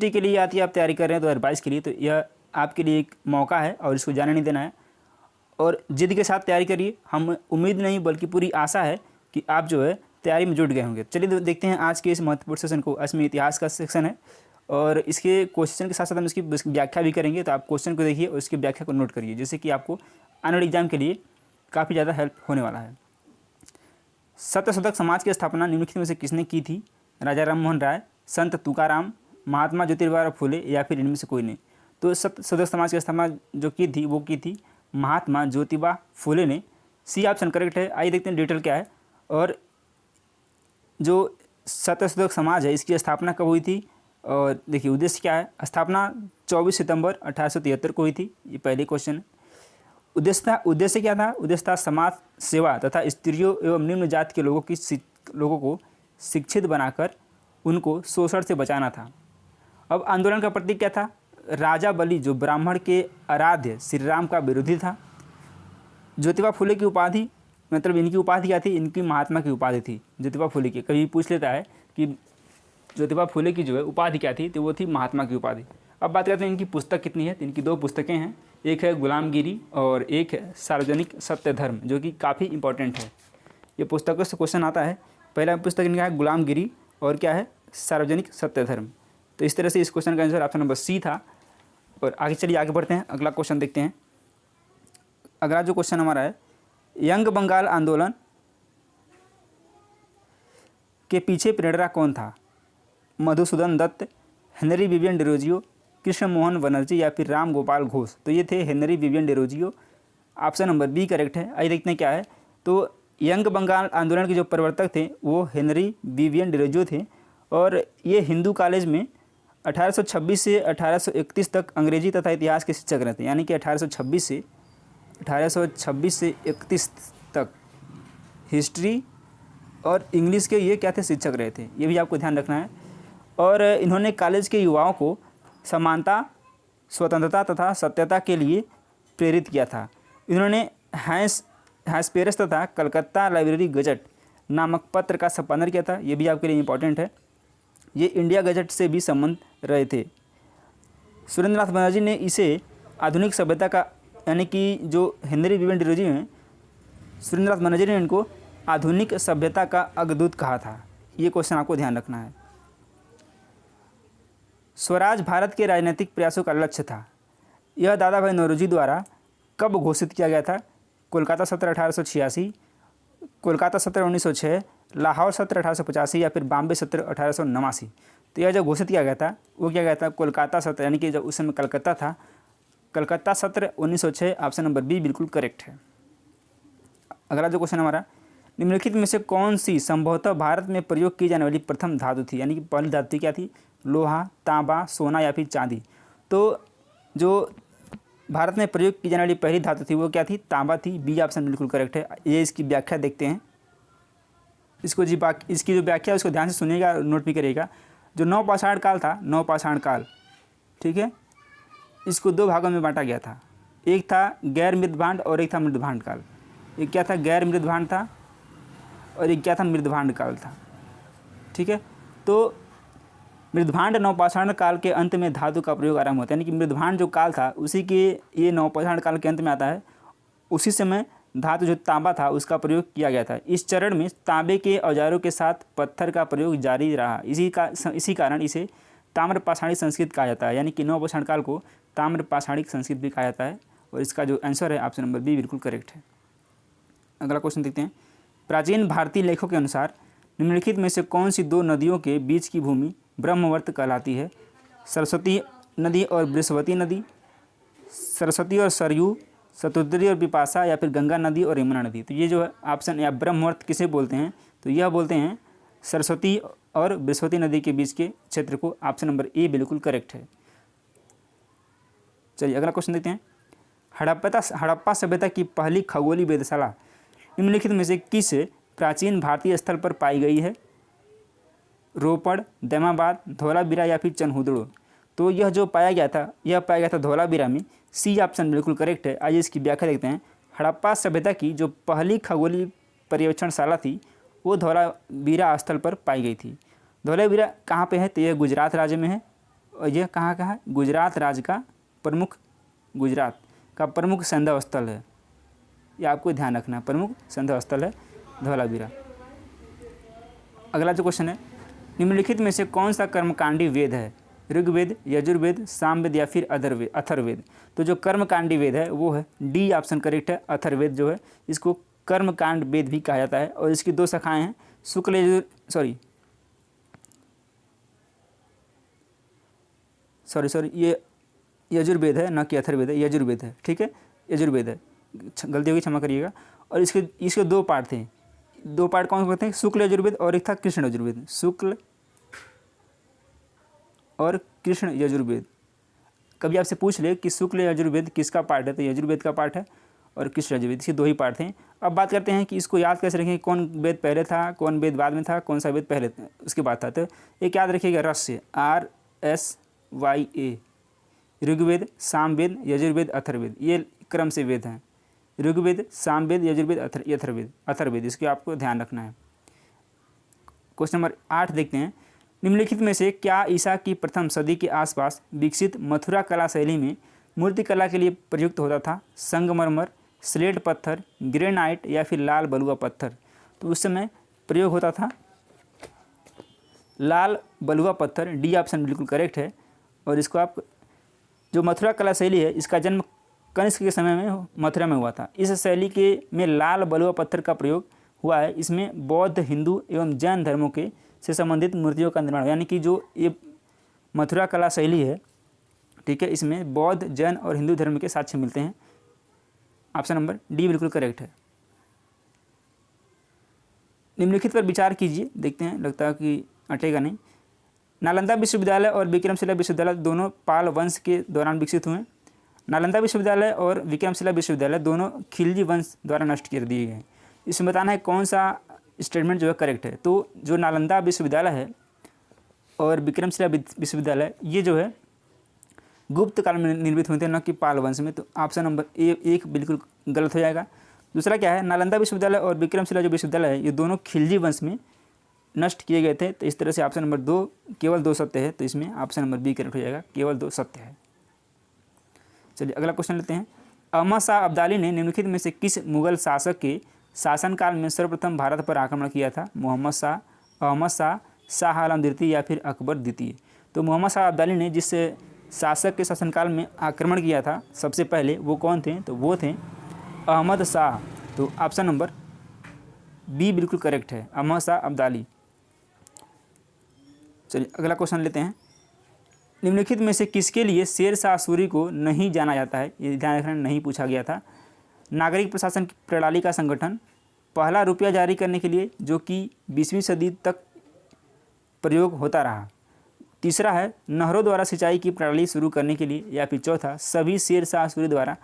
के लिए आती है, आप तैयारी कर रहे हैं 2022 के लिए, तो यह आपके लिए एक मौका है और इसको जाने नहीं देना है और जिद के साथ तैयारी करिए। हम उम्मीद नहीं बल्कि पूरी आशा है कि आप जो है तैयारी में जुट गए होंगे। चलिए देखते हैं आज के इस महत्वपूर्ण सेशन को। इसमें इतिहास का सेक्शन है और इसके क्वेश्चन के साथ साथ हम इसकी व्याख्या भी करेंगे, तो आप क्वेश्चन को देखिए और इसकी व्याख्या को नोट करिए, जिससे कि आपको आने वाले एग्जाम के लिए काफ़ी ज़्यादा हेल्प होने वाला है। सत्यशोधक समाज की स्थापना निम्नलिखित में से किसने की थी? राजा राम मोहन राय, संत तुकाराम, महात्मा ज्योतिबा फुले या फिर इनमें से कोई नहीं। तो सत्यशोधक समाज की स्थापना जो की थी वो की थी महात्मा ज्योतिबा फुले ने। सी ऑप्शन करेक्ट है। आइए देखते हैं डिटेल क्या है। और जो सत्यशोधक समाज है इसकी स्थापना कब हुई थी और देखिए उद्देश्य क्या है। स्थापना 24 सितंबर 1873 को हुई थी। ये पहले क्वेश्चन है। उद्देश्य क्या था? उद्देश्य था समाज सेवा तथा स्त्रियों एवं निम्न जाति के लोगों को शिक्षित बनाकर उनको शोषण से बचाना था। अब आंदोलन का प्रतीक क्या था? राजा बलि जो ब्राह्मण के आराध्य श्री राम का विरोधी था। ज्योतिबा फुले की उपाधि, मतलब इनकी उपाधि क्या थी? इनकी महात्मा की उपाधि थी ज्योतिबा फुले की। कभी पूछ लेता है कि ज्योतिबा फुले की जो है उपाधि क्या थी, तो वो थी महात्मा की उपाधि। अब बात करते हैं इनकी पुस्तक कितनी है। तो इनकी 2 पुस्तकें हैं, एक है गुलामगिरी और एक है सार्वजनिक सत्य धर्म, जो कि काफ़ी इंपॉर्टेंट है। ये पुस्तकों से क्वेश्चन आता है। पहला पुस्तक इनका है गुलामगिरी और क्या है? सार्वजनिक सत्य धर्म। तो इस तरह से इस क्वेश्चन का आंसर ऑप्शन नंबर सी था। और आगे चलिए आगे बढ़ते हैं, अगला क्वेश्चन देखते हैं। अगला जो क्वेश्चन हमारा है, यंग बंगाल आंदोलन के पीछे प्रेरणा कौन था? मधुसूदन दत्त, हेनरी विवियन डिरोजियो, कृष्ण मोहन बनर्जी या फिर राम गोपाल घोष। तो ये थे Henry Vivian Derozio. Option number B correct है। आइए देखते हैं क्या है। तो यंग बंगाल आंदोलन के जो प्रवर्तक थे वो हेनरी विवियन डिरोजियो थे और ये हिंदू कॉलेज में 1826 से 1831 तक अंग्रेजी तथा इतिहास के शिक्षक रहते, यानी कि 1826 से 31 तक हिस्ट्री और इंग्लिश के ये क्या थे? शिक्षक रहे थे। ये भी आपको ध्यान रखना है। और इन्होंने कॉलेज के युवाओं को समानता, स्वतंत्रता तथा सत्यता के लिए प्रेरित किया था। इन्होंने हैंसपेरस तथा कलकत्ता लाइब्रेरी गजट नामक पत्र का संपादन किया था। ये भी आपके लिए इम्पोर्टेंट है। ये इंडिया गजट से भी संबंध रहे थे। सुरेंद्रनाथ बनर्जी ने इसे आधुनिक सभ्यता का, यानी कि जो हेनरी विवियन डिरोजियो हैं, सुरेंद्रनाथ बनर्जी ने इनको आधुनिक सभ्यता का अग्रदूत कहा था। ये क्वेश्चन आपको ध्यान रखना है। स्वराज भारत के राजनीतिक प्रयासों का लक्ष्य था। यह दादा भाई नौरोजी द्वारा कब घोषित किया गया था? कोलकाता सत्र 1886, कोलकाता सत्र 1906, लाहौर सत्र 1885 या फिर बॉम्बे सत्र 1889। तो यह जो घोषित किया गया था वो क्या गया था? कोलकाता सत्र, यानी कि जब उस समय कलकत्ता था, कलकत्ता सत्र 1906। ऑप्शन नंबर बी बिल्कुल करेक्ट है। अगला जो क्वेश्चन हमारा, निम्नलिखित में से कौन सी संभवतः भारत में प्रयोग की जाने वाली प्रथम धातु थी? यानी कि पहली धातु क्या थी? लोहा, तांबा, सोना या फिर चांदी। तो जो भारत में प्रयोग की जाने वाली पहली धातु थी वो क्या थी? तांबा थी। बी ऑप्शन बिल्कुल करेक्ट है। ये इसकी व्याख्या देखते हैं। इसकी जो व्याख्या है उसको ध्यान से सुनिएगा, नोट भी करिएगा। जो नवपाषाण काल था, नवपाषाण काल, ठीक है, इसको 2 भागों में बांटा गया था। एक था गैर मृदभांड और एक था मृदभांड काल। एक क्या था? गैर मृदभांड था और एक क्या था? मृदभांड काल था। ठीक है, तो मृदभांड नवपाषाण काल के अंत में धातु का प्रयोग आरंभ होता है, यानी कि मृदभांड जो काल था उसी के ये नवपाषाण काल के अंत में आता है। उसी समय धातु जो तांबा था उसका प्रयोग किया गया था। इस चरण में तांबे के औजारों के साथ पत्थर का प्रयोग जारी रहा। इसी कारण इसे ताम्रपाषाणी संस्कृत कहा जाता है, यानी कि नवपाषाण काल को ताम्रपाषाणिक संस्कृत भी कहा जाता है। और इसका जो आंसर है ऑप्शन नंबर बी बिल्कुल करेक्ट है। अगला क्वेश्चन देखते हैं। प्राचीन भारतीय लेखों के अनुसार निम्नलिखित में से कौन सी 2 नदियों के बीच की भूमि ब्रह्मवर्त कहलाती है? सरस्वती नदी और बृहस्पति नदी, सरस्वती और सरयू, शतुद्री और बिपाशा या फिर गंगा नदी और यमुना नदी। तो ये जो है ऑप्शन या ब्रह्मवर्त किसे बोलते हैं? तो यह बोलते हैं सरस्वती और बृहस्पति नदी के बीच के क्षेत्र को। ऑप्शन नंबर ए बिल्कुल करेक्ट है। चलिए अगला क्वेश्चन देखते हैं। हड़प्पा सभ्यता की पहली खगोलीय वेधशाला निम्नलिखित में से किस प्राचीन भारतीय स्थल पर पाई गई है? रोपड़, दैमाबाद, धौलावीरा या फिर चनहुदड़ो। तो यह जो पाया गया था यह पाया गया था धौलावीरा में। सी ऑप्शन बिल्कुल करेक्ट है। आइए इसकी व्याख्या देखते हैं। हड़प्पा सभ्यता की जो पहली खगोलीय पर्यवेक्षणशाला थी वो धौलावीरा स्थल पर पाई गई थी। धौलावीरा कहाँ पे है? तो यह गुजरात राज्य में है और यह कहाँ का है? गुजरात राज्य का प्रमुख, गुजरात का प्रमुख संदर्भ स्थल है। ये आपको ध्यान रखना है, प्रमुख संदर्भ स्थल है धौलावीरा। अगला जो क्वेश्चन है, निम्नलिखित में से कौन सा कर्मकांडी वेद है? ऋग्वेद, यजुर्वेद, सामवेद या फिर अथर्ववेद? तो जो कर्मकांडी वेद है वो है डी ऑप्शन करेक्ट है। अथर्ववेद जो है इसको कर्मकांड वेद भी कहा जाता है और इसकी 2 शाखाएं हैं, शुक्ल सॉरी ये यजुर्वेद है, न कि अथर्ववेद है, यजुर्वेद है, ठीक है, यजुर्वेद है, गलती होगी क्षमा करिएगा। और इसके 2 पार्ट थे, 2 पार्ट कौन से थे? शुक्ल यजुर्वेद और एक था कृष्ण यजुर्वेद। शुक्ल और कृष्ण यजुर्वेद। कभी आपसे पूछ ले कि शुक्ल यजुर्वेद किसका पार्ट है, तो यजुर्वेद का पार्ट है और कृष्ण यजुर्वेद, इसके 2 ही पार्ट थे। अब बात करते हैं कि इसको याद कैसे रखें, कौन वेद पहले था, कौन वेद बाद में था, कौन सा वेद पहले उसके बाद था। तो एक याद रखिएगा, रस्य RSYA, ऋग्वेद, सामवेद, यजुर्वेद, अथर्ववेद, ये क्रम से वेद हैं। ऋग्वेद, सामवेद, यजुर्वेद, अथर्ववेद, इसके आपको ध्यान रखना है। क्वेश्चन नंबर 8 देखते हैं, निम्नलिखित में से क्या ईसा की प्रथम सदी के आसपास विकसित मथुरा कला शैली में मूर्तिकला के लिए प्रयुक्त होता था? संगमरमर, स्लेट पत्थर, ग्रेनाइट या फिर लाल बलुआ पत्थर? तो उस समय प्रयोग होता था लाल बलुआ पत्थर, डी ऑप्शन बिल्कुल करेक्ट है। और इसको आप, जो मथुरा कला शैली है इसका जन्म कनिष्क के समय में मथुरा में हुआ था। इस शैली के में लाल बलुआ पत्थर का प्रयोग हुआ है। इसमें बौद्ध, हिंदू एवं जैन धर्मों के से संबंधित मूर्तियों का निर्माण, यानी कि जो ये मथुरा कला शैली है, ठीक है, इसमें बौद्ध, जैन और हिंदू धर्म के साक्ष्य मिलते हैं। ऑप्शन नंबर डी बिल्कुल करेक्ट है। निम्नलिखित पर विचार कीजिए, देखते हैं, लगता है कि अटेगा नहीं। नालंदा विश्वविद्यालय और विक्रमशिला विश्वविद्यालय दोनों पाल वंश के दौरान विकसित हुए। नालंदा विश्वविद्यालय और विक्रमशिला विश्वविद्यालय दोनों खिलजी वंश द्वारा नष्ट कर दिए गए। इसमें बताना है कौन सा स्टेटमेंट जो है करेक्ट है। तो जो नालंदा विश्वविद्यालय है और विक्रमशिला विश्वविद्यालय, ये जो है गुप्त काल में निर्मित हुए थे, न कि पाल वंश में। तो ऑप्शन नंबर एक बिल्कुल गलत हो जाएगा। दूसरा क्या है, नालंदा विश्वविद्यालय और विक्रमशिला जो विश्वविद्यालय है ये दोनों खिलजी वंश में नष्ट किए गए थे। तो इस तरह से ऑप्शन नंबर 2 केवल 2 सत्य है, तो इसमें ऑप्शन नंबर बी करेक्ट हो जाएगा, केवल 2 सत्य है। चलिए अगला क्वेश्चन लेते हैं। अहमद शाह अब्दाली ने निम्नलिखित में से किस मुगल शासक के शासनकाल में सर्वप्रथम भारत पर आक्रमण किया था? मोहम्मद शाह, अहमद शाह, शाह आलम द्वितीय या फिर अकबर द्वितीय? तो मोहम्मद शाह अब्दाली ने जिस शासक के शासनकाल में आक्रमण किया था सबसे पहले, वो कौन थे? तो वो थे अहमद शाह। तो ऑप्शन नंबर बी बिल्कुल करेक्ट है, अहमद शाह अब्दाली। चलिए अगला क्वेश्चन लेते हैं। निम्नलिखित में से किसके लिए शेर शाह सूरी को नहीं जाना जाता है? ये ध्यान रखना, नहीं पूछा गया था। नागरिक प्रशासन की प्रणाली का संगठन, पहला रुपया जारी करने के लिए जो कि 20वीं सदी तक प्रयोग होता रहा। तीसरा है नहरों द्वारा सिंचाई की प्रणाली शुरू करने के लिए, या फिर चौथा सभी शेर शाह सूरी द्वारा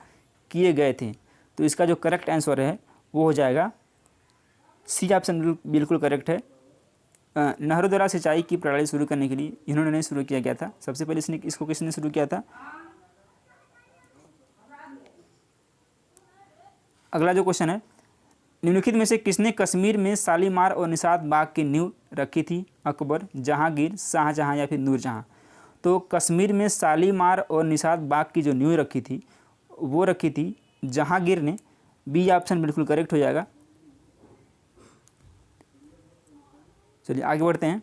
किए गए थे। तो इसका जो करेक्ट आंसर है वो हो जाएगा सी ऑप्शन बिल्कुल करेक्ट है। नहरों द्वारा सिंचाई की प्रणाली शुरू करने के लिए इन्होंने नहीं शुरू किया गया था। सबसे पहले इसको किसने शुरू किया था? अगला जो क्वेश्चन है, निम्नलिखित में से किसने कश्मीर में शालीमार और निषाद बाग की नींव रखी थी? अकबर, जहांगीर, शाहजहां या फिर नूरजहां? तो कश्मीर में शालीमार और निषाद बाग की जो नींव रखी थी वो रखी थी जहांगीर ने। बी ऑप्शन बिल्कुल करेक्ट हो जाएगा। चलिए आगे बढ़ते हैं।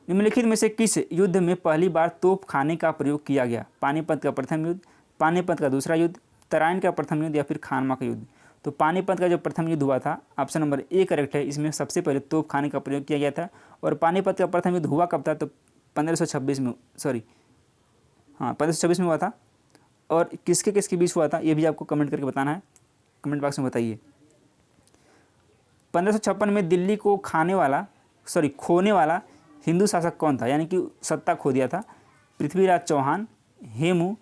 निम्नलिखित में से किस युद्ध में पहली बार तोप खाने का प्रयोग किया गया? पानीपत का प्रथम युद्ध, पानीपत का दूसरा युद्ध, तराइन का प्रथम युद्ध या फिर खानवा का युद्ध? तो पानीपत का जो प्रथम युद्ध हुआ था, ऑप्शन नंबर ए करेक्ट है। इसमें सबसे पहले तोप खाने का प्रयोग किया गया था। और पानीपत का प्रथम युद्ध हुआ कब था? तो 1526 में, 1526 में हुआ था। और किसके किसके बीच हुआ था ये भी आपको कमेंट करके बताना है, कमेंट बॉक्स में बताइए। 1556 में दिल्ली को खोने वाला हिंदू शासक कौन था? यानी कि सत्ता खो दिया था। पृथ्वीराज चौहान, हेमू,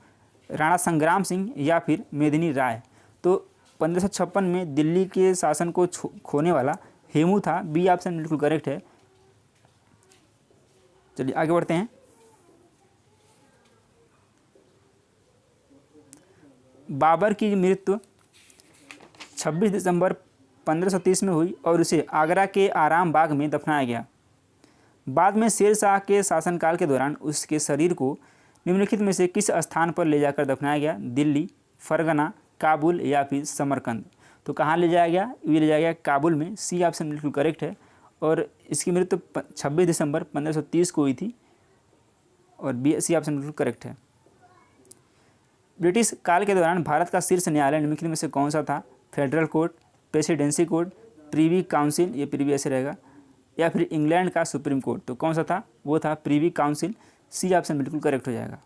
राणा संग्राम सिंह या फिर मेदिनी राय? तो 1556 में दिल्ली के शासन को खोने वाला हेमू था। बी ऑप्शन बिल्कुल करेक्ट है। चलिए आगे बढ़ते हैं। बाबर की मृत्यु 26 दिसंबर 1530 में हुई और उसे आगरा के आराम बाग में दफनाया गया। बाद में शेर शाह के शासनकाल के दौरान उसके शरीर को निम्नलिखित में से किस स्थान पर ले जाकर दफनाया गया? दिल्ली, फरगना, काबुल या फिर समरकंद? तो कहाँ ले जाया गया? ये ले जाया गया काबुल में। सी ऑप्शन बिल्कुल करेक्ट है। और इसकी मृत्यु 26 दिसंबर 1530 को हुई थी और बी सी ऑप्शन बिल्कुल करेक्ट है। ब्रिटिश काल के दौरान भारत का शीर्ष न्यायालय निम्नलिखित में से कौन सा था? Federal court, presidency court, Privi council, ये प्रीवी ऐसे रहेगा, या फिर इंग्लैंड का सुप्रीम कोर्ट? तो कौन सा था? वो था प्रीवी काउंसिल। सी ऑप्शन बिल्कुल करेक्ट हो जाएगा।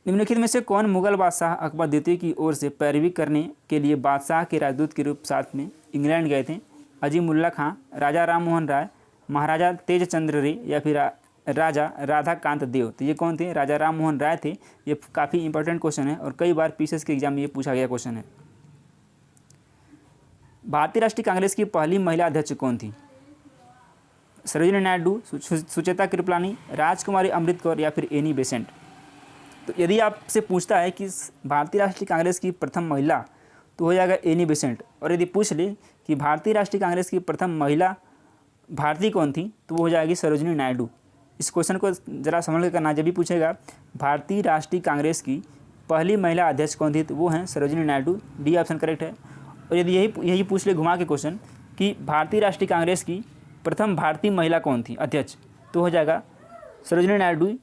निम्नलिखित में से कौन मुगल बादशाह अकबर द्वितीय की ओर से पैरवी करने के लिए बादशाह के राजदूत के रूप साथ में इंग्लैंड गए थे? अजीमुल्ला खां, राजा राम मोहन राय, महाराजा तेज चंद्र रे या फिर राजा राधाकांत देव? तो ये कौन थे? राजा राम मोहन राय थे। ये काफ़ी इंपॉर्टेंट क्वेश्चन है और कई बार पीसीएस के एग्जाम में ये पूछा गया क्वेश्चन है। भारतीय राष्ट्रीय कांग्रेस की पहली महिला अध्यक्ष कौन थी? सरोजिनी नायडू, सुचेता कृपलानी, राजकुमारी अमृत कौर या फिर एनी बेसेंट? तो यदि आपसे पूछता है कि भारतीय राष्ट्रीय कांग्रेस की प्रथम महिला, तो हो जाएगा एनी बेसेंट। और यदि पूछ ले कि भारतीय राष्ट्रीय कांग्रेस की प्रथम महिला भारतीय कौन थी, तो वो हो जाएगी सरोजिनी नायडू। इस क्वेश्चन को ज़रा समझ के करना। जब भी पूछेगा भारतीय राष्ट्रीय कांग्रेस की पहली महिला अध्यक्ष कौन थी, तो वो हैं Sarojini Naidu. D option correct है। और यदि यही पूछ ले घुमा के क्वेश्चन कि भारतीय राष्ट्रीय कांग्रेस की प्रथम भारतीय महिला कौन थी अध्यक्ष, तो हो जाएगा सरोजिनी नायडू।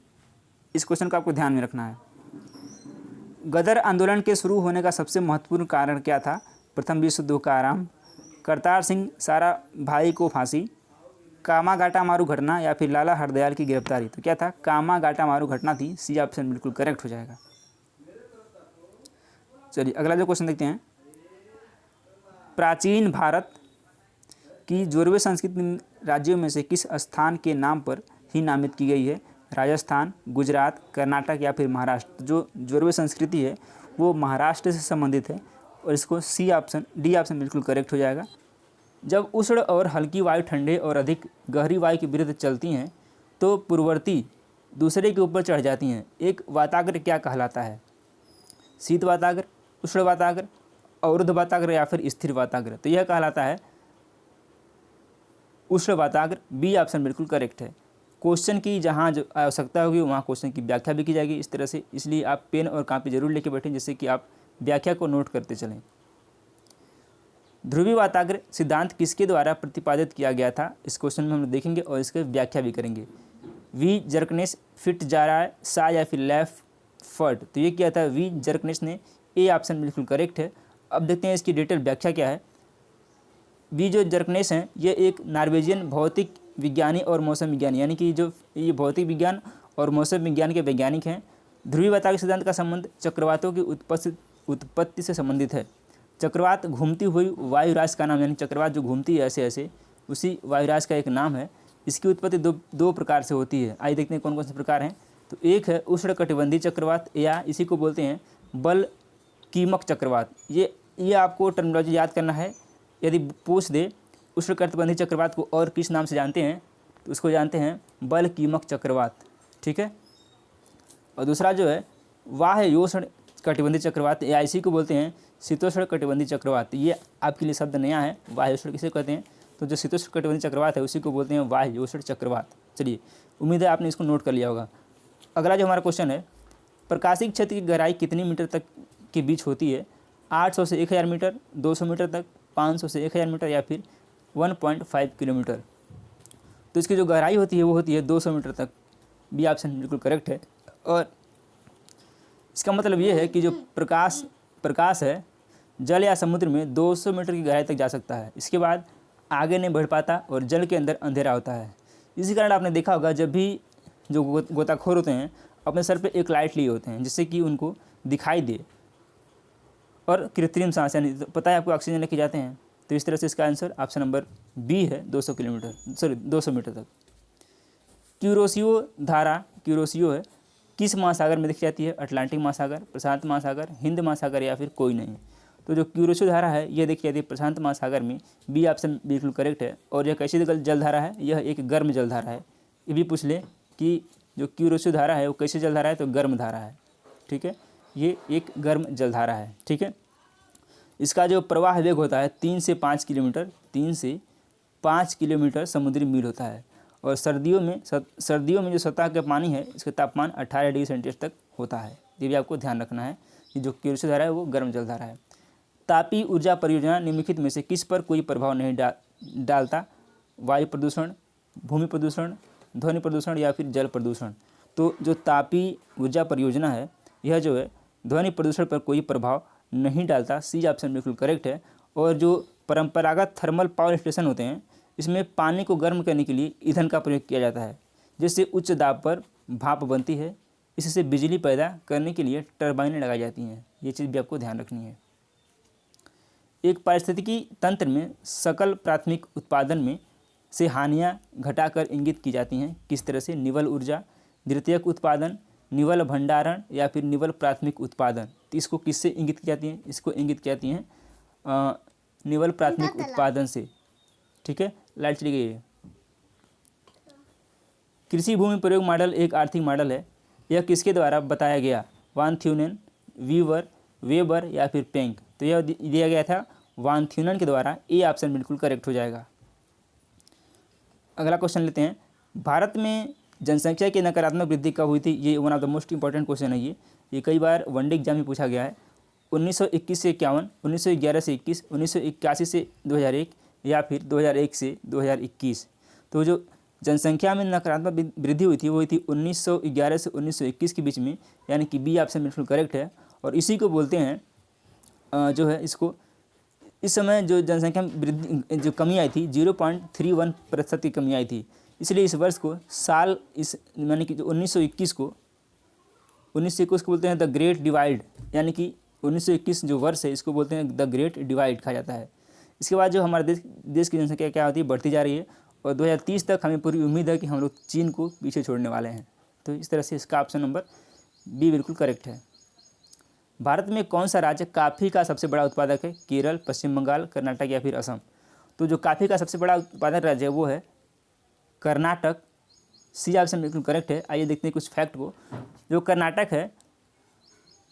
इस क्वेश्चन को आपको ध्यान में रखना है। गदर आंदोलन के शुरू होने का सबसे महत्वपूर्ण कारण क्या था? प्रथम विश्व युद्ध का आरंभ, करतार सिंह सारा भाई को फांसी, कामागाटा मारू घटना या फिर लाला हरदयाल की गिरफ्तारी? तो क्या था? कामागाटा मारू घटना थी। सी ऑप्शन बिल्कुल करेक्ट हो जाएगा। चलिए अगला जो क्वेश्चन देखते हैं। प्राचीन भारत की जोरवे संस्कृति राज्यों में से किस स्थान के नाम पर ही नामित की गई है? राजस्थान, गुजरात, कर्नाटक या फिर महाराष्ट्र? जो जोरवे संस्कृति है वो महाराष्ट्र से संबंधित है और इसको सी ऑप्शन डी ऑप्शन बिल्कुल करेक्ट हो जाएगा। जब उष्ण और हल्की वायु ठंडे और अधिक गहरी वायु के विरुद्ध चलती हैं तो पूर्ववर्ती दूसरे के ऊपर चढ़ जाती हैं। एक वाताग्र क्या कहलाता है? शीत वाताग्र, उष्ण वाताग्र, अवरुद्ध वाताग्र या फिर स्थिर वाताग्र? तो यह कहलाता है उष्ण वाताग्र। बी ऑप्शन बिल्कुल करेक्ट है। क्वेश्चन की जहाँ जो आवश्यकता होगी वहाँ क्वेश्चन की व्याख्या भी की जाएगी इस तरह से, इसलिए आप पेन और कापी जरूर लेके बैठें जिससे कि आप व्याख्या को नोट करते चलें। ध्रुवीय वाताग्र सिद्धांत किसके द्वारा प्रतिपादित किया गया था? इस क्वेश्चन में हम देखेंगे और इसकी व्याख्या भी करेंगे। वी जर्कनेस, फिट्ज़जेराल्ड, सा या फिर लैफर्ड? तो ये क्या था? वी जर्कनेस ने। ए ऑप्शन बिल्कुल करेक्ट है। अब देखते हैं इसकी डिटेल व्याख्या क्या है। वी जो जर्कनेस हैं ये एक नॉर्वेजियन भौतिक विज्ञानी और मौसम विज्ञानी, यानी कि जो ये भौतिक विज्ञान और मौसम विज्ञान के वैज्ञानिक हैं। ध्रुवीय वाताग्र सिद्धांत का संबंध चक्रवातों की उत्पत्ति से संबंधित है। चक्रवात घूमती हुई वायुराशि का नाम, यानी चक्रवात जो घूमती है ऐसे ऐसे, उसी वायुराशि का एक नाम है। इसकी उत्पत्ति दो प्रकार से होती है। आइए देखते हैं कौन कौन से प्रकार हैं। तो एक है उष्णकटिबंधीय चक्रवात या इसी को बोलते हैं बल कीमक चक्रवात। ये आपको टर्मिनोलॉजी याद करना है। यदि पूछ दे उष्णकटिबंधीय चक्रवात को और किस नाम से जानते हैं, तो उसको जानते हैं बल कीमक चक्रवात। ठीक है। और दूसरा जो है वाह्योष्ण कटिबंधीय चक्रवात या इसी को बोलते हैं शीतोष्ण कटिबंधीय चक्रवात। ये आपके लिए शब्द नया है। वाह्योष्ण किसे कहते हैं? तो जो शीतोष्ण कटिबंधीय चक्रवात है उसी को बोलते हैं वाह्योष्ण चक्रवात। चलिए, उम्मीद है आपने इसको नोट कर लिया होगा। अगला जो हमारा क्वेश्चन है, प्रकाशिक क्षेत्र की गहराई कितनी मीटर तक के बीच होती है? 800 से 1000 मीटर, 200 मीटर तक, 500 से 1000 मीटर या फिर 1.5 किलोमीटर? तो इसकी जो गहराई होती है वो होती है 200 मीटर तक। बी ऑप्शन बिल्कुल करेक्ट है। और इसका मतलब ये है कि जो प्रकाश है जल या समुद्र में 200 मीटर की गहराई तक जा सकता है। इसके बाद आगे नहीं बढ़ पाता और जल के अंदर अंधेरा होता है। इसी कारण आपने देखा होगा जब भी जो गोताखोर होते हैं अपने सर पे एक लाइट लिए होते हैं जिससे कि उनको दिखाई दे, और कृत्रिम सांस यानी पता है आपको ऑक्सीजन लेके जाते हैं। तो इस तरह से इसका आंसर ऑप्शन नंबर बी है, 200 मीटर तक। क्यूरोसियो है किस महासागर में देखी जाती है? अटलांटिक महासागर, प्रशांत महासागर, हिंद महासागर या फिर कोई नहीं? तो जो क्यूरोसियो धारा है यह देखी जाती है प्रशांत महासागर में। बी ऑप्शन बिल्कुल करेक्ट है। और यह कैसी जलधारा है? यह एक गर्म जलधारा है। ये भी पूछ ले कि जो क्यूरोसियो धारा है वो कैसी जलधारा है? तो गर्म धारा है। ठीक है, ये एक गर्म जलधारा है। ठीक है। इसका जो प्रवाह वेग होता है 3 से 5 किलोमीटर, 3 से 5 किलोमीटर समुद्री मील होता है। और सर्दियों में जो सतह का पानी है इसका तापमान 18 डिग्री सेंटीग्रेड तक होता है। ये भी आपको ध्यान रखना है कि जो किरछी धारा है वो गर्म जलधारा है। तापीय ऊर्जा परियोजना निम्नलिखित में से किस पर कोई प्रभाव नहीं डालता? वायु प्रदूषण, भूमि प्रदूषण, ध्वनि प्रदूषण या फिर जल प्रदूषण। तो जो तापीय ऊर्जा परियोजना है यह जो है ध्वनि प्रदूषण पर कोई प्रभाव नहीं डालता। सी ऑप्शन बिल्कुल करेक्ट है। और जो परंपरागत थर्मल पावर स्टेशन होते हैं इसमें पानी को गर्म करने के लिए ईंधन का प्रयोग किया जाता है, जिससे उच्च दाब पर भाप बनती है। इससे बिजली पैदा करने के लिए टरबाइनें लगाई जाती हैं। ये चीज़ भी आपको ध्यान रखनी है। एक पारिस्थितिकी तंत्र में सकल प्राथमिक उत्पादन में से हानियाँ घटाकर इंगित की जाती हैं। किस तरह से? निवल ऊर्जा, द्वितीयक उत्पादन, निवल भंडारण या फिर निवल प्राथमिक उत्पादन। तो इसको किससे इंगित की जाती हैं? इसको इंगित की जाती हैं निवल प्राथमिक उत्पादन से। ठीक है, लाइट चली गई है। कृषि भूमि प्रयोग मॉडल एक आर्थिक मॉडल है। यह किसके द्वारा बताया गया? वान थ्यूनेन, वीवर, वेबर या फिर पेंक। तो यह दिया गया था वान थ्यूनेन के द्वारा। ए ऑप्शन बिल्कुल करेक्ट हो जाएगा। अगला क्वेश्चन लेते हैं। भारत में जनसंख्या की नकारात्मक वृद्धि कब हुई थी? ये one of the most important question है। ये कई बार वनडे एग्जाम में पूछा गया है। 1921 से 51, 1911 से 21, 1981 से 2001 या फिर 2001 से 2021। तो जो जनसंख्या में नकारात्मक वृद्धि हुई थी वो हुई थी 1911 से 1921 के बीच में, यानी कि बी ऑप्शन बिल्कुल करेक्ट है। और इसी को बोलते हैं जो है इसको इस समय जो जनसंख्या में वृद्धि जो कमी आई थी 0.31% की कमी आई थी। इसलिए इस वर्ष को साल इस यानी कि जो 1921 को बोलते हैं द ग्रेट डिवाइड, यानी कि 1921 जो वर्ष है इसको बोलते हैं द ग्रेट डिवाइड कहा जाता है। इसके बाद जो हमारे देश की जनसंख्या क्या होती है? बढ़ती जा रही है और 2030 तक हमें पूरी उम्मीद है कि हम लोग चीन को पीछे छोड़ने वाले हैं। तो इस तरह से इसका ऑप्शन नंबर बी बिल्कुल करेक्ट है। भारत में कौन सा राज्य कॉफ़ी का सबसे बड़ा उत्पादक है? केरल, पश्चिम बंगाल, कर्नाटक या फिर असम। तो जो कॉफ़ी का सबसे बड़ा उत्पादक राज्य है वो है कर्नाटक। सी ऑप्शन बिल्कुल करेक्ट है। आइए देखते हैं कुछ फैक्ट को। जो कर्नाटक है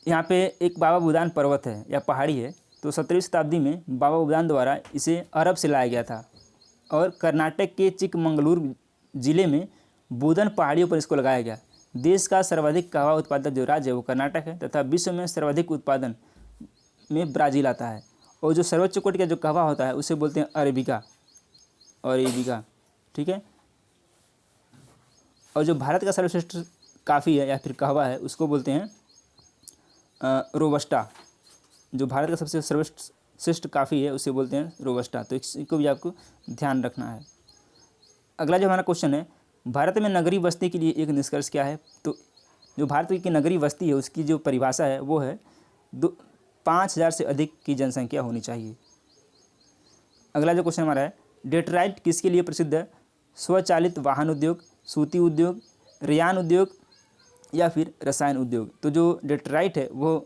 यहाँ पे एक बाबा बुदान पर्वत है या पहाड़ी है। तो 17वीं शताब्दी में बाबा बुदान द्वारा इसे अरब से लाया गया था और कर्नाटक के चिकमंगलूर जिले में बुदन पहाड़ियों पर इसको लगाया गया। देश का सर्वाधिक कहवा उत्पादक जो राज्य है वो कर्नाटक है तथा विश्व में सर्वाधिक उत्पादन में ब्राज़ील आता है। और जो सर्वोच्च कोटि का जो कहवा होता है उसे बोलते हैं अरेबिका। ठीक है। और जो भारत का सर्वश्रेष्ठ काफ़ी है या फिर कहवा है उसको बोलते हैं रोबस्टा। जो भारत का सबसे सर्वश्रेष्ठ काफ़ी है उसे बोलते हैं रोबस्टा। तो इसको भी आपको ध्यान रखना है। अगला जो हमारा क्वेश्चन है, भारत में नगरीय बस्ती के लिए एक निष्कर्ष क्या है? तो जो भारत की नगरीय बस्ती है उसकी जो परिभाषा है वो है 5000 से अधिक की जनसंख्या होनी चाहिए। अगला जो क्वेश्चन हमारा है, डेट्राइट किसके लिए प्रसिद्ध है? स्वचालित वाहन उद्योग, सूती उद्योग, रेयान उद्योग या फिर रसायन उद्योग। तो जो डेट्राइट है वो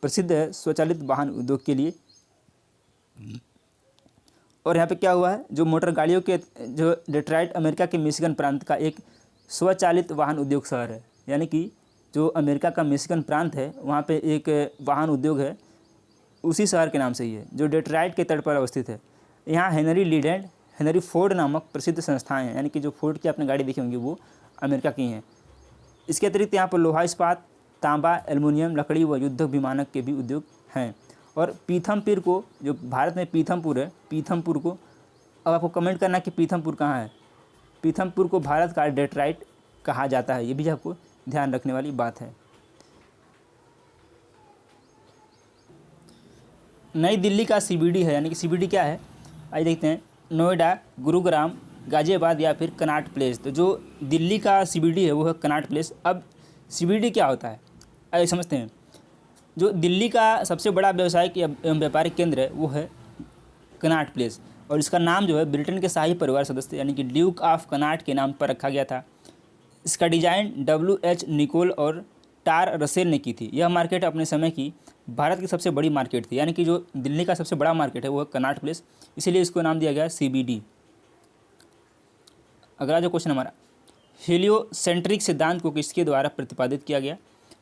प्रसिद्ध है स्वचालित वाहन उद्योग के लिए। और यहाँ पे क्या हुआ है, जो मोटर गाड़ियों के जो डेट्राइट अमेरिका के मिशिगन प्रांत का एक स्वचालित वाहन उद्योग शहर है। यानी कि जो अमेरिका का मिशिगन प्रांत है वहाँ पे एक वाहन उद्योग है, उसी शहर के नाम से ही है जो डेट्राइट के तट पर अवस्थित है। यहाँ Henry lead and Henry Ford नामक प्रसिद्ध संस्थाएं हैं, यानी कि जो फोर्ड की आपने गाड़ी देखी होंगी वो अमेरिका की हैं। इसके अतिरिक्त यहाँ पर लोहा इस्पात, तांबा, एल्युमिनियम, लकड़ी व युद्ध विमानक के भी उद्योग हैं। और पीथमपुर को, जो भारत में पीथमपुर है, पीथमपुर को अब आपको कमेंट करना कि पीथमपुर कहाँ है। पीथमपुर को भारत का डेट्राइट कहा जाता है। ये भी आपको ध्यान रखने वाली बात है। नई दिल्ली का सीबीडी है, यानी कि सीबीडी क्या है आइए देखते हैं। नोएडा, गुरुग्राम, गाजियाबाद या फिर कनॉट प्लेस। तो जो दिल्ली का सीबीडी है वो है कनॉट प्लेस। अब सीबीडी क्या होता है आइए समझते हैं। जो दिल्ली का सबसे बड़ा व्यवसायिक एवं व्यापारिक केंद्र है वो है कनॉट प्लेस और इसका नाम जो है ब्रिटेन के शाही परिवार सदस्य यानी कि ड्यूक ऑफ कनॉट के नाम पर रखा गया था। इसका डिजाइन WH निकोल और टार रसेल ने की थी। यह मार्केट अपने समय की भारत की सबसे बड़ी मार्केट थी, यानी कि जो दिल्ली का सबसे बड़ा मार्केट है वो है कनॉट प्लेस, इसीलिए इसको नाम दिया गया CBD। अगला जो क्वेश्चन हमारा, हेलियोसेंट्रिक सिद्धांत को किसके द्वारा प्रतिपादित किया गया?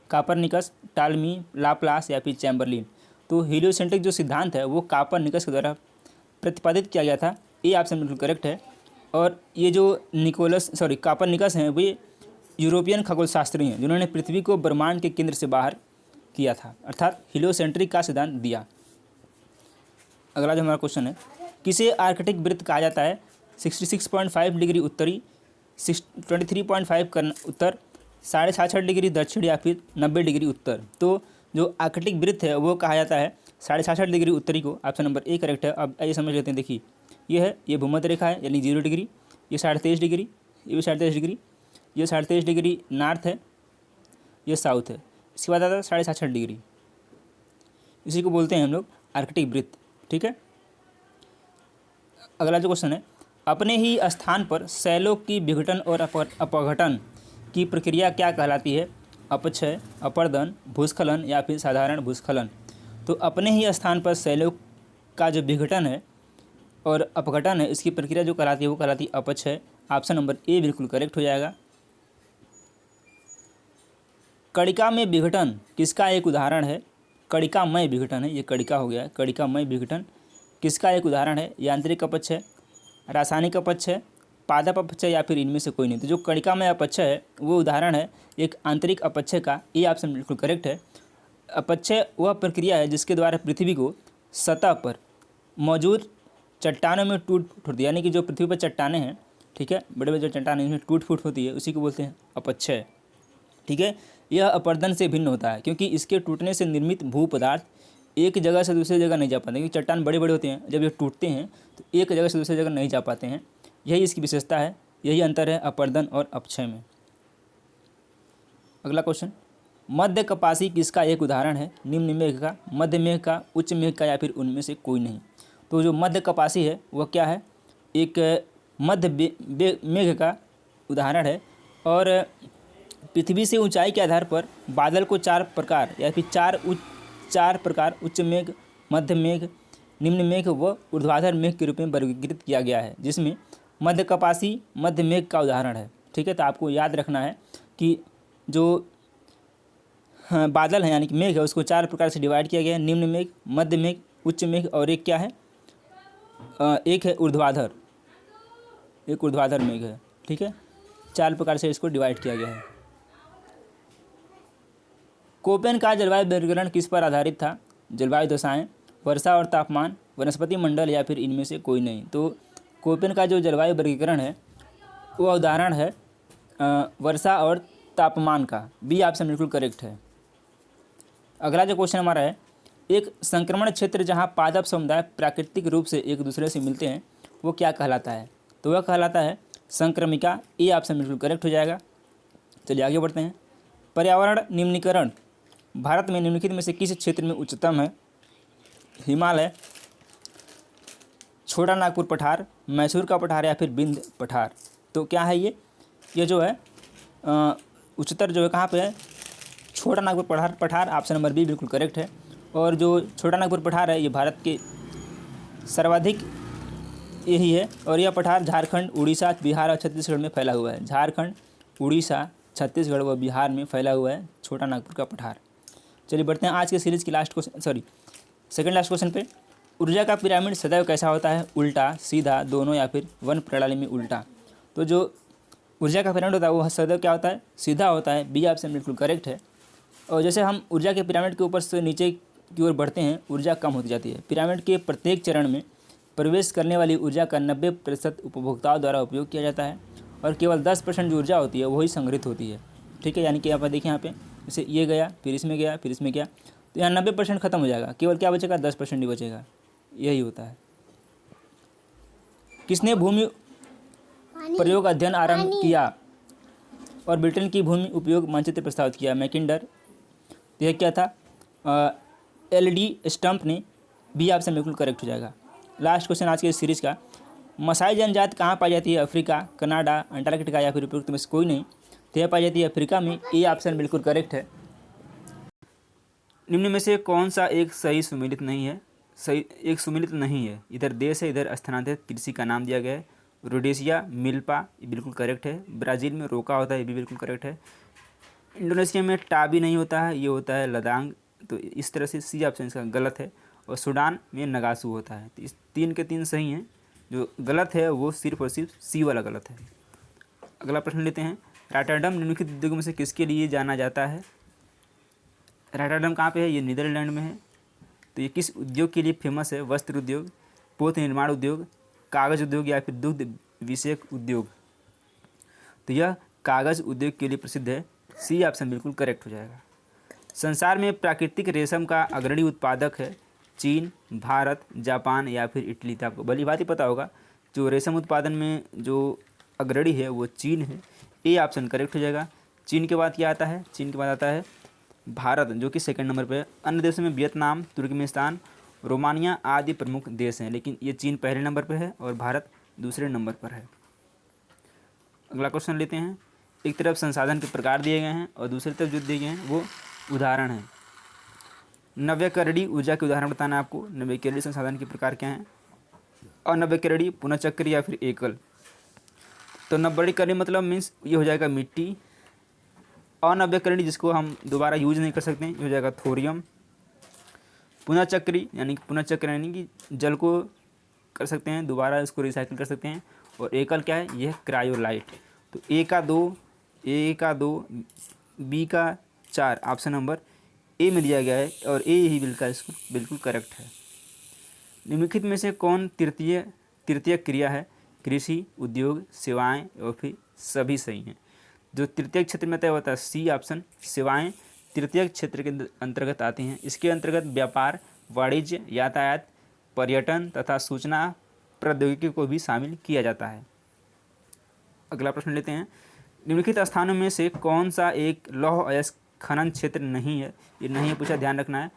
कापरनिकस, टालमी, लाप्लास या फिर चैम्बरलिन। तो हेलियोसेंट्रिक जो सिद्धांत है वो कापरनिकस के द्वारा प्रतिपादित किया गया था। ये ऑप्शन बिल्कुल करेक्ट है। और ये जो कापरनिकस हैं वे यूरोपियन खगोलशास्त्री हैं जिन्होंने पृथ्वी को ब्रह्मांड के केंद्र से बाहर किया था, अर्थात हीलियोसेंट्रिक का सिद्धांत दिया। अगला जो हमारा क्वेश्चन है, किसे आर्कटिक वृत्त कहा जाता है? 66.5 डिग्री उत्तरी, 23.5 उत्तर, 66.5 डिग्री दक्षिण या फिर 90 डिग्री उत्तर। तो जो आर्कटिक वृत्त है वो कहा जाता है 66.5 डिग्री उत्तरी को। ऑप्शन नंबर ए करेक्ट है। अब आइए समझ लेते हैं। देखिए ये भूमध्य रेखा है यानी 0 डिग्री, ये 23.5 डिग्री, ये भी 23.5 डिग्री, ये 23.5 डिग्री नॉर्थ है, ये साउथ है। इसके बाद आता है 66.5 डिग्री, इसी को बोलते हैं हम लोग आर्कटिक वृत्त। ठीक है। अगला जो क्वेश्चन है, अपने ही स्थान पर शैलों की विघटन और अपघटन की प्रक्रिया क्या कहलाती है? अपक्षय, अपर्दन, भूस्खलन या फिर साधारण भूस्खलन। तो अपने ही स्थान पर शैलों का जो विघटन है और अपघटन है, इसकी प्रक्रिया जो कहलाती है वो कहलाती है अपक्षय। ऑप्शन नंबर ए बिल्कुल करेक्ट हो जाएगा। कणिका में विघटन किसका एक उदाहरण है? कणिकामय विघटन है, ये कणिका हो गया है। कणिकामय विघटन किसका एक उदाहरण है? यांत्रिक अपक्षय, रासायनिक अपक्षय, पादप अपक्षय या फिर इनमें से कोई नहीं। तो जो कणिकामय अपक्षय है वो उदाहरण है एक आंतरिक अपक्षय का। ये ऑप्शन बिल्कुल करेक्ट है। अपक्षय वह प्रक्रिया है जिसके द्वारा पृथ्वी को सतह पर मौजूद चट्टानों में टूट फूट, यानी कि जो पृथ्वी पर चट्टानें हैं, ठीक है, बड़े बड़े जो चट्टानें इनमें टूट फूट होती है, उसी को बोलते हैं अपक्षय। ठीक है। यह अपर्दन से भिन्न होता है क्योंकि इसके टूटने से निर्मित भू पदार्थ एक जगह से दूसरी जगह नहीं जा पाते, क्योंकि चट्टान बड़े बड़े होते हैं, जब ये टूटते हैं तो एक जगह से दूसरी जगह नहीं जा पाते हैं। यही इसकी विशेषता है, यही अंतर है अपर्दन और अपक्षय में। अगला क्वेश्चन, मध्य कपासी किसका एक उदाहरण है? निम्न मेघ का, मध्य मेघ का, उच्च मेघ का या फिर उनमें से कोई नहीं। तो जो मध्य कपासी है वह क्या है? एक मध्य मेघ का उदाहरण है। और पृथ्वी से ऊंचाई के आधार पर बादल को 4 प्रकार या फिर 4 प्रकार उच्च मेघ, मध्य मेघ, निम्न मेघ व ऊर्ध्वाधर मेघ के रूप में वर्गीकृत किया गया है, जिसमें मध्य कपासी मध्य मेघ का उदाहरण है। ठीक है। तो आपको याद रखना है कि जो बादल है यानी कि मेघ है उसको 4 प्रकार से डिवाइड किया गया है। निम्न मेघ, मध्य मेघ, उच्च मेघ और एक क्या है? एक है ऊर्ध्वाधर, एक ऊर्ध्वाधर मेघ है। ठीक है। 4 प्रकार से इसको डिवाइड किया गया है। कोपेन का जलवायु वर्गीकरण किस पर आधारित था? जलवायु दशाएं, वर्षा और तापमान, वनस्पति मंडल या फिर इनमें से कोई नहीं। तो कोपेन का जो जलवायु वर्गीकरण है वह उदाहरण है वर्षा और तापमान का। बी ऑप्शन बिल्कुल करेक्ट है। अगला जो क्वेश्चन हमारा है, एक संक्रमण क्षेत्र जहां पादप समुदाय प्राकृतिक रूप से एक दूसरे से मिलते हैं वो क्या कहलाता है? तो वह कहलाता है संक्रमिका। ए ऑप्शन बिल्कुल करेक्ट हो जाएगा। चलिए आगे बढ़ते हैं। पर्यावरण निम्नीकरण भारत में निम्नलिखित में से किस क्षेत्र में उच्चतम है? हिमालय, छोटा नागपुर पठार, मैसूर का पठार या फिर बिंद पठार। तो क्या है ये जो है उच्चतर जो है कहाँ पे है? छोटा नागपुर पठार। ऑप्शन नंबर बी बिल्कुल करेक्ट है। और जो छोटा नागपुर पठार है ये भारत के सर्वाधिक यही है। और यह पठार झारखंड, उड़ीसा, बिहार और छत्तीसगढ़ में फैला हुआ है। झारखंड, उड़ीसा, छत्तीसगढ़ व बिहार में फैला हुआ है छोटा नागपुर का पठार। चलिए बढ़ते हैं आज के सीरीज़ की सेकंड लास्ट क्वेश्चन पे। ऊर्जा का पिरामिड सदैव कैसा होता है? उल्टा, सीधा, दोनों या फिर वन प्रणाली में उल्टा। तो जो ऊर्जा का पिरामिड होता है वो सदैव क्या होता है? सीधा होता है। बी ऑप्शन बिल्कुल करेक्ट है। और जैसे हम ऊर्जा के पिरामिड के ऊपर से नीचे की ओर बढ़ते हैं ऊर्जा कम होती जाती है। पिरामिड के प्रत्येक चरण में प्रवेश करने वाली ऊर्जा का 90% उपभोक्ताओं द्वारा उपयोग किया जाता है और केवल 10% जो ऊर्जा होती है वही संग्रहित होती है। ठीक है। यानी कि आप देखिए यहाँ पे जैसे ये गया, फिर इसमें गया, फिर इसमें गया, तो यहाँ 90% खत्म हो जाएगा, केवल क्या बचेगा? 10% ही बचेगा। यही होता है। किसने भूमि प्रयोग अध्ययन आरंभ किया और ब्रिटेन की भूमि उपयोग मानचित्र प्रस्तावित किया? मैकिंडर। यह क्या था? LD स्टम्प ने। बी ऑप्शन बिल्कुल करेक्ट हो जाएगा। लास्ट क्वेश्चन आज के इस सीरीज़ का, मसाई जनजाति कहाँ पाई जाती है? अफ्रीका, कनाडा, अंटार्कटिका या फिर उपयुक्त में से कोई नहीं। तो यह पाई जाती है अफ्रीका में। ए ऑप्शन बिल्कुल करेक्ट है। निम्न में से कौन सा एक सही सुमेलित नहीं है? एक सुमेलित नहीं है। इधर देश है, इधर स्थानांतरित कृषि का नाम दिया गया है। रोडेशिया, मिल्पा, ये बिल्कुल करेक्ट है। ब्राज़ील में रोका होता है, ये भी बिल्कुल करेक्ट है। इंडोनेशिया में टाबी नहीं होता है, ये होता है लदांग। तो इस तरह से सी ऑप्शन इसका गलत है। और सूडान में नगासू होता है। तो इस 3 के 3 सही हैं। जो गलत है वो सिर्फ और सिर्फ सी वाला गलत है। अगला प्रश्न लेते हैं, रॉटरडम निम्नलिखित उद्योगों में से किसके लिए जाना जाता है? रॉटरडम कहाँ पे है? ये नीदरलैंड में है। तो ये किस उद्योग के लिए फेमस है? वस्त्र उद्योग, पोत निर्माण उद्योग, कागज उद्योग या फिर दुग्ध विषयक उद्योग? तो यह कागज उद्योग के लिए प्रसिद्ध है। सी ऑप्शन बिल्कुल करेक्ट हो जाएगा। संसार में प्राकृतिक रेशम का अग्रणी उत्पादक है चीन, भारत, जापान या फिर इटली? तो आपको भली बात ही पता होगा, जो रेशम उत्पादन में जो अग्रणी है वो चीन है। ए ऑप्शन करेक्ट हो जाएगा। चीन के बाद क्या आता है? चीन के बाद आता है भारत, जो कि सेकंड नंबर पे है। अन्य देशों में वियतनाम, तुर्कमेनिस्तान, रोमानिया आदि प्रमुख देश हैं, लेकिन ये चीन पहले नंबर पे है और भारत दूसरे नंबर पर है। अगला क्वेश्चन लेते हैं। एक तरफ संसाधन के प्रकार दिए गए हैं और दूसरी तरफ जो दिए गए हैं वो उदाहरण हैं। नव्यकरणीय ऊर्जा के उदाहरण बताना है आपको। नव्यकरणीय संसाधन के प्रकार क्या हैं? अनव्यकरणीय, पुनःचक्रीय या फिर एकल? तो नव्यकरणीय मतलब मीन्स ये हो जाएगा मिट्टी। अनव्यकरणीय जिसको हम दोबारा यूज नहीं कर सकते हैं, ये हो जाएगा थोरियम। पुनःचक्रीय यानी कि जल को कर सकते हैं, दोबारा इसको रिसाइकिल कर सकते हैं। और एकल क्या है? यह क्रायोलाइट। तो ए का 2, बी का 4 ऑप्शन नंबर ए में दिया गया है और ए ही बिल्कुल करेक्ट है। निम्नलिखित में से कौन तृतीयक क्रिया है? कृषि, उद्योग, सेवाएं और फिर सभी सही हैं। जो तृतीयक क्षेत्र में तय होता है सी ऑप्शन, सेवाएं तृतीयक क्षेत्र के अंतर्गत आती हैं। इसके अंतर्गत व्यापार, वाणिज्य, यातायात, पर्यटन तथा सूचना प्रौद्योगिकी को भी शामिल किया जाता है। अगला प्रश्न लेते हैं। निम्नलिखित स्थानों में से कौन सा एक लौह अयस्क खनन क्षेत्र नहीं है? ये नहीं है पूछा, ध्यान रखना है।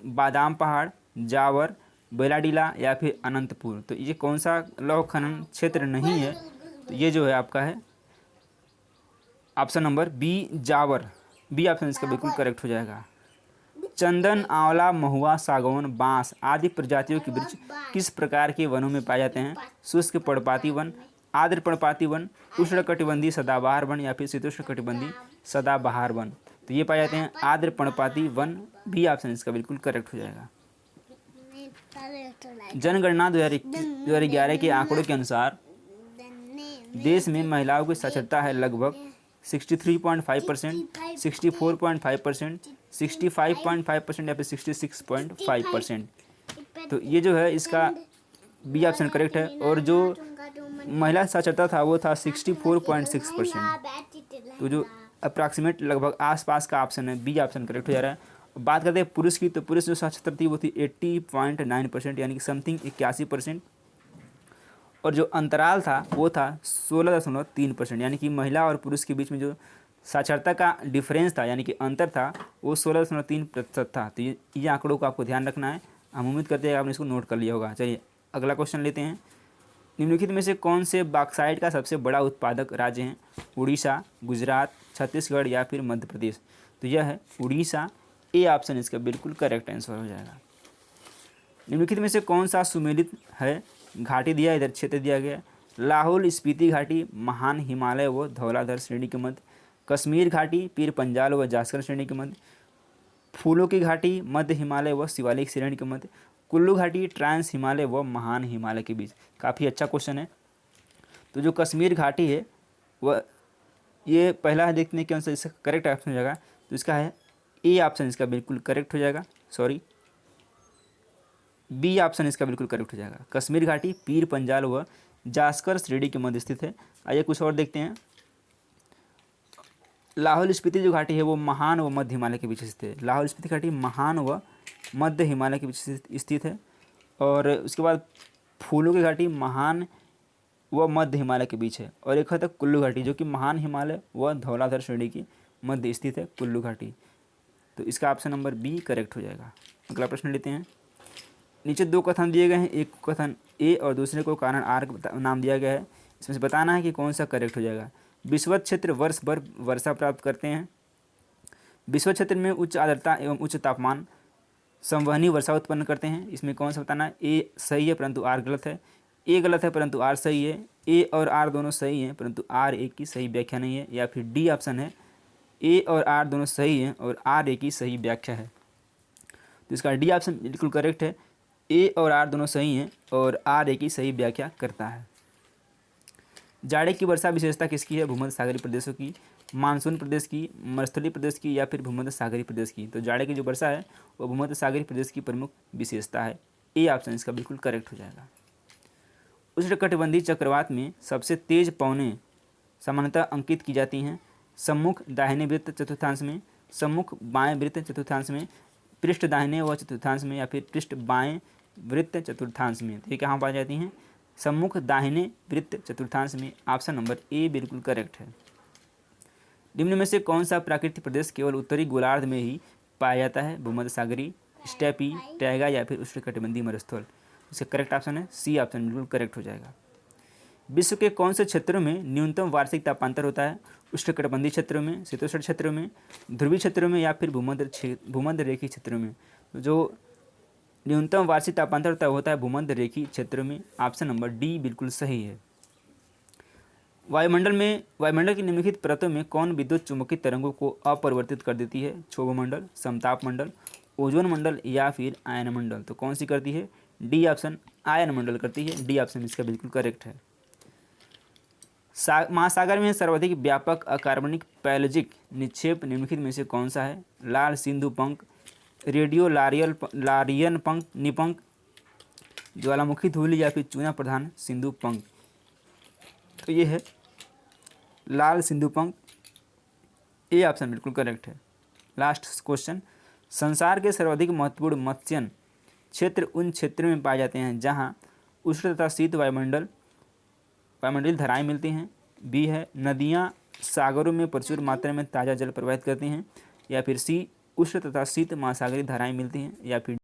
बादाम पहाड़, जावर, बेलाडीला या फिर अनंतपुर? तो ये कौन सा लौह खनन क्षेत्र नहीं है? तो ये जो है आपका है ऑप्शन नंबर बी, जावर। बी ऑप्शन इसका बिल्कुल करेक्ट हो जाएगा। चंदन, आंवला, महुआ, सागौन, बांस आदि प्रजातियों के वृक्ष किस प्रकार के वनों में पाए जाते हैं? शुष्क पर्णपाती वन, आर्द्र पर्णपाती वन, उष्णकटिबंधीय सदाबहार वन या फिर शीतोष्णकटिबंधीय सदाबहार वन? तो ये पाए जाते हैं आर्द्र पर्णपाती वन। बी ऑप्शन इसका बिल्कुल करेक्ट हो जाएगा। जनगणना 2011 के आंकड़ों के अनुसार देश में महिलाओं की साक्षरता है लगभग 63.5%, 64.5%, 65.5% या फिर 66.5%। तो ये जो है इसका बी ऑप्शन करेक्ट है। और जो महिला साक्षरता था वो था 64.6%। तो जो अप्रॉक्सीमेट लगभग आसपास का ऑप्शन है, बी ऑप्शन करेक्ट हो जा रहा है। बात करते हैं पुरुष की, तो पुरुष जो साक्षरता थी वो थी 80.9% यानी कि समथिंग 81%। और जो अंतराल था वो था 16.3% यानी कि महिला और पुरुष के बीच में जो साक्षरता का डिफरेंस था यानी कि अंतर था वो 16.3% था। तो ये आंकड़ों को आपको ध्यान रखना है। हम उम्मीद करते हैं आपने इसको नोट कर लिया होगा। चलिए अगला क्वेश्चन लेते हैं। निम्नलिखित में से कौन से बॉक्साइट का सबसे बड़ा उत्पादक राज्य हैं? उड़ीसा, गुजरात, छत्तीसगढ़ या फिर मध्य प्रदेश? तो यह है उड़ीसा। ए ऑप्शन इसका बिल्कुल करेक्ट आंसर हो जाएगा। निम्नलिखित में से कौन सा सुमेलित है? घाटी दिया, इधर क्षेत्र दिया गया। लाहौल स्पीति घाटी महान हिमालय व धौलाधर श्रेणी के मध्य, कश्मीर घाटी पीर पंजाल व जास्कर श्रेणी के मध्य, फूलों की घाटी मध्य हिमालय व शिवालिक श्रेणी के मध्य, कुल्लू घाटी ट्रांस हिमालय व महान हिमालय के बीच? काफ़ी अच्छा क्वेश्चन है। तो जो कश्मीर घाटी है वह ये पहला है, देखने के अनुसार इसका करेक्ट ऑप्शन हो जाएगा। तो इसका है ए ऑप्शन इसका बिल्कुल करेक्ट हो जाएगा। सॉरी, बी ऑप्शन इसका बिल्कुल करेक्ट हो जाएगा। कश्मीर घाटी पीर पंजाल व जास्कर श्रेणी के मध्य स्थित है। आइए कुछ और देखते हैं। लाहौल स्पीति जो घाटी है वो महान व मध्य हिमालय के बीच स्थित है। लाहौल स्पीति घाटी महान व मध्य हिमालय के बीच स्थित है। और उसके बाद फूलों की घाटी महान व मध्य हिमालय के बीच है। और एक है तक कुल्लू घाटी जो कि महान हिमालय व धौलाधर श्रेणी की मध्य स्थित है, कुल्लू घाटी। तो इसका ऑप्शन नंबर बी करेक्ट हो जाएगा। अगला प्रश्न लेते हैं। नीचे दो कथन दिए गए हैं, एक कथन ए और दूसरे को कारण आर नाम दिया गया है। इसमें से बताना है कि कौन सा करेक्ट हो जाएगा। विषुवत क्षेत्र वर्ष भर वर्षा प्राप्त करते हैं। विषुवत क्षेत्र में उच्च आर्द्रता एवं उच्च तापमान संवहनी वर्षा उत्पन्न करते हैं। इसमें कौन सा बताना है? ए सही है परंतु आर गलत है। ए गलत है परंतु आर सही है। ए और आर दोनों सही हैं परंतु आर एक की सही व्याख्या नहीं है। या फिर डी ऑप्शन है, ए और आर दोनों सही हैं और आर एक की सही व्याख्या है। तो इसका डी ऑप्शन बिल्कुल करेक्ट है। ए और आर दोनों सही हैं और आर ए की सही व्याख्या करता है। जाड़े की वर्षा विशेषता किसकी है? भूमध्य सागरीय प्रदेशों की, मानसून प्रदेश की, मरुस्थलीय प्रदेश की या फिर भूमध्य सागरीय प्रदेश की। तो जाड़े की जो वर्षा है वो भूमध्य सागरीय प्रदेश की प्रमुख विशेषता है। ए ऑप्शन इसका बिल्कुल करेक्ट हो जाएगा। उष्णकटिबंधीय चक्रवात में सबसे तेज पवनें सामान्यतः अंकित की जाती हैं सम्मुख दाहिने वृत्त चतुर्थांश में, सम्मुख बाएं वृत्त चतुर्थांश में, पृष्ठ दाहिने व चतुर्थांश में या फिर पृष्ठ बाएं वृत्त चतुर्थांश में। तो ये कहाँ पाई जाती हैं? सम्मुख दाहिने वृत्त चतुर्थांश में। ऑप्शन नंबर ए बिल्कुल करेक्ट है। निम्न में से कौन सा प्राकृतिक प्रदेश केवल उत्तरी गोलार्ध में ही पाया जाता है? भूमध्य सागरीय, स्टेपी, टैगा या फिर उष्णकटिबंधीय मरुस्थल। इसका करेक्ट ऑप्शन है सी ऑप्शन बिल्कुल करेक्ट हो जाएगा। विश्व के कौन से क्षेत्रों में न्यूनतम वार्षिक तापांतर होता है? उष्णकटिबंधीय क्षेत्रों में, शीतोष्ण क्षेत्रों में, ध्रुवीय क्षेत्रों में या फिर भूमध्य रेखीय क्षेत्रों में। तो जो न्यूनतम वार्षिक तापांतर होता है भूमध्य रेखीय क्षेत्रों में। ऑप्शन नंबर डी बिल्कुल सही है। वायुमंडल की निम्नलिखित परतों में कौन विद्युत चुंबकीय तरंगों को अपरिवर्तित कर देती है? क्षोभ मंडल, समताप मंडल, ओजोन मंडल या फिर आयन मंडल। तो कौन सी करती है? डी ऑप्शन आयन मंडल करती है। डी ऑप्शन इसका बिल्कुल करेक्ट है। महासागर में सर्वाधिक व्यापक अकार्बनिक पैलोजिक निक्षेप निम्नलिखित में से कौन सा है? लाल सिंधु पंख, रेडियो लारियन पंख निपंख, ज्वालामुखी धूलि या फिर चूना प्रधान सिंधु पंख। तो ये है लाल सिंधु पंख। ए ऑप्शन बिल्कुल करेक्ट है। लास्ट क्वेश्चन, संसार के सर्वाधिक महत्वपूर्ण मत्स्यन क्षेत्र उन क्षेत्रों में पाए जाते हैं जहां उष्ण तथा शीत वायुमंडलीय धाराएं मिलती हैं। बी है नदियां सागरों में प्रचुर मात्रा में ताज़ा जल प्रवाहित करती हैं, या फिर सी उष्ण तथा शीत महासागरीय धाराएं मिलती हैं, या फिर